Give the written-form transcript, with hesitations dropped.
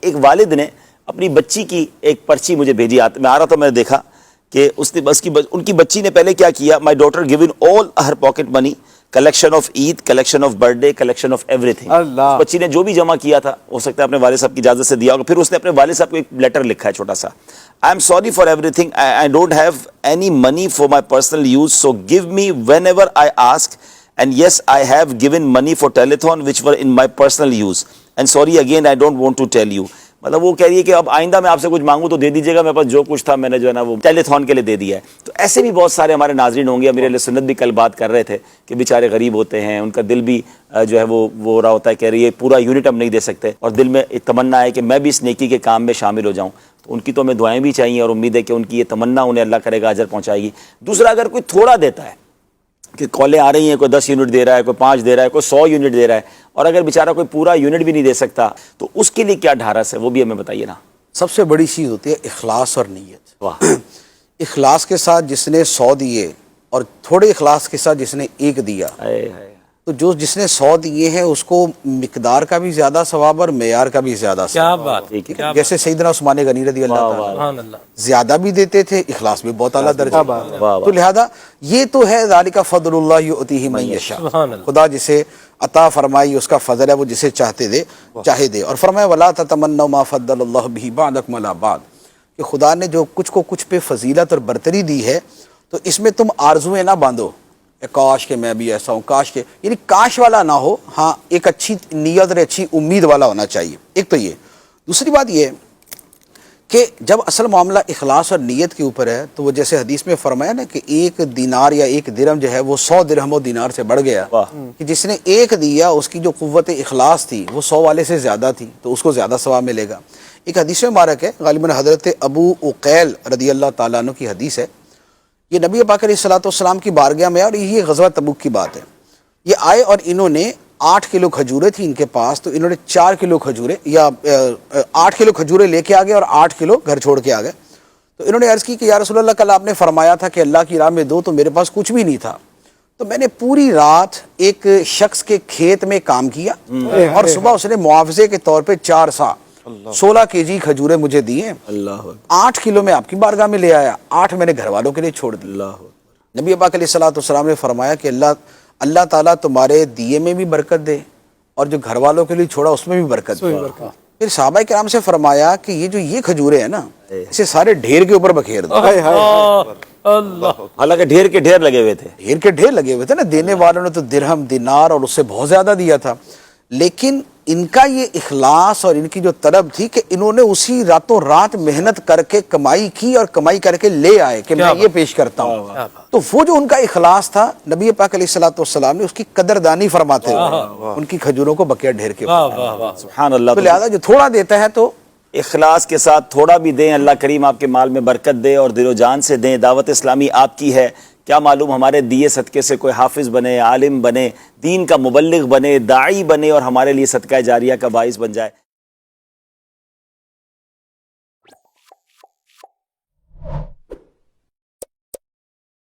ایک والد نے اپنی بچی کی ایک پرچی مجھے بھیجی، میں آ رہا تھا، میں نے دیکھا کہ اس نے ان کی بچی نے پہلے کیا کیا، my daughter given all Hare pocket money, collection of Eid, collection of birth day, collection of every thing. بچی نے جو بھی جمع کیا تھا ہو سکتا ہے اپنے والد صاحب کی اجازت سے دیا ہوگا. پھر اس نے اپنے والد صاحب کو ایک لیٹر لکھا ہے چھوٹا سا، آئی ایم سوری فار ایوری تھنگ، I don't have any money for my personal use, so give me whenever I ask, and yes I have given money for telethon which were in my personal use, and sorry again I don't want to tell you. مطلب وہ کہہ رہی ہے کہ اب آئندہ میں آپ سے کچھ مانگوں تو دے دیجیے گا، میرے پاس جو کچھ تھا میں نے جو ہے نا وہ ٹیلی تھون کے لیے دے دیا ہے. تو ایسے بھی بہت سارے ہمارے ناظرین ہوں گے. امیر اہل سنت بھی کل بات کر رہے تھے کہ بیچارے غریب ہوتے ہیں، ان کا دل بھی جو ہے وہ ہو رہا ہوتا ہے، کہہ رہی ہے پورا یونٹ ہم نہیں دے سکتے، اور دل میں ایک تمنا ہے کہ میں بھی اس نیکی کے کام میں شامل ہو جاؤں. تو ان کی تو ہمیں دعائیں بھی چاہیے، اور امید ہے کہ ان کی یہ تمنا انہیں اللہ کرے گا اجر پہنچائے گی. دوسرا، اگر کوئی تھوڑا دیتا ہے کہ کالیں آ رہی ہیں، کوئی 10 یونٹ دے رہا ہے، کوئی 5 دے رہا ہے، کوئی 100 یونٹ دے رہا ہے، اور اگر بیچارہ کوئی پورا یونٹ بھی نہیں دے سکتا تو اس کے لیے کیا ڈھارس ہے، وہ بھی ہمیں بتائیے نا. سب سے بڑی چیز ہوتی ہے اخلاص اور نیت. واہ. اخلاص کے ساتھ جس نے 100 دیے، اور تھوڑے اخلاص کے ساتھ جس نے 1 دیا، تو جس نے 100 دیے ہیں اس کو مقدار کا بھی زیادہ ثواب اور معیار کا بھی زیادہ ثواب. کیا بات، جیسے سیدنا عثمان غنی رضی اللہ تعالیٰ زیادہ بھی دیتے تھے، اخلاص بھی بہت اعلیٰ درجہ. تو لہذا یہ تو ہے ذالک فضل اللہ یؤتیہ من یشاء، خدا جسے عطا فرمائی اس کا فضل ہے، وہ جسے چاہے دے. اور فرمایا ولا تتمنوا ما فضل اللہ بہ بعضکم علی بعض، کہ خدا نے جو کچھ کو کچھ پہ فضیلت اور برتری دی ہے تو اس میں تم آرزویں نہ باندھو، کاش کہ میں بھی ایسا ہوں، کاش کہ، یعنی کاش والا نہ ہو، ہاں ایک اچھی نیت اور اچھی امید والا ہونا چاہیے. ایک تو یہ. دوسری بات یہ کہ جب اصل معاملہ اخلاص اور نیت کے اوپر ہے تو وہ جیسے حدیث میں فرمایا نا کہ 1 دینار یا 1 درہم جو ہے وہ 100 درہم و دینار سے بڑھ گیا، کہ جس نے 1 دیا اس کی جو قوت اخلاص تھی وہ 100 والے سے زیادہ تھی، تو اس کو زیادہ ثواب ملے گا. ایک حدیث مبارک ہے، غالباً حضرت ابو عقیل رضی اللہ تعالیٰ عنہ کی حدیث ہے. یہ نبی پاک علیہ الصلوۃ والسلام کی بارگاہ میں، اور یہ غزوہ تبوک کی بات ہے. یہ آئے اور انہوں نے 8 کلو کھجوریں تھیں ان کے پاس، تو انہوں نے 4 کلو کھجوریں یا 8 کلو کھجوریں لے کے آگے اور 8 کلو گھر چھوڑ کے آگے. تو انہوں نے عرض کی کہ یا رسول اللہ، کل آپ نے فرمایا تھا کہ اللہ کی راہ میں دو، تو میرے پاس کچھ بھی نہیں تھا، تو میں نے پوری رات ایک شخص کے کھیت میں کام کیا، اور صبح اس نے معاوضے کے طور پہ 4 سا 16 کیجی کھجوریں مجھے دیے. 8 کلو میں آپ کی بارگاہ میں لے آیا، 8 میں نے گھر والوں کے لیے چھوڑ دیا. نبی پاک علیہ الصلوۃ والسلام نے فرمایا کہ اللہ تعالیٰ تمہارے دیے میں بھی برکت دے، اور جو گھر والوں کے لیے چھوڑا اس میں بھی برکت دے. پھر صحابہ کرام سے فرمایا کہ یہ کھجوریں ہیں نا، اسے سارے ڈھیر کے اوپر بکھیر دو. حالانکہ ڈھیر کے ڈھیر لگے ہوئے تھے، ڈھیر کے ڈھیر لگے ہوئے تھے نا. دینے والوں نے تو درہم، دینار اور اس سے بہت زیادہ دیا تھا، لیکن ان کا یہ اخلاص اور ان کی جو طلب تھی کہ انہوں نے اسی راتوں رات محنت کر کے کمائی کی، اور کمائی کر کے لے آئے کہ میں یہ پیش کرتا ہوں. تو وہ جو ان کا اخلاص تھا، نبی پاک علیہ الصلوۃ والسلام نے اس کی قدردانی فرماتے ہوئے ان کی کھجوروں کو بکیا ڈھیر کے. سبحان اللہ. تو لہذا جو تھوڑا دیتا ہے تو اخلاص کے ساتھ تھوڑا بھی دیں، اللہ کریم آپ کے مال میں برکت دے، اور دل و جان سے دیں. دعوت اسلامی آپ کی ہے، کیا معلوم ہمارے دیے صدقے سے کوئی حافظ بنے، عالم بنے، دین کا مبلغ بنے، داعی بنے، اور ہمارے لیے صدقہ جاریہ کا باعث بن جائے.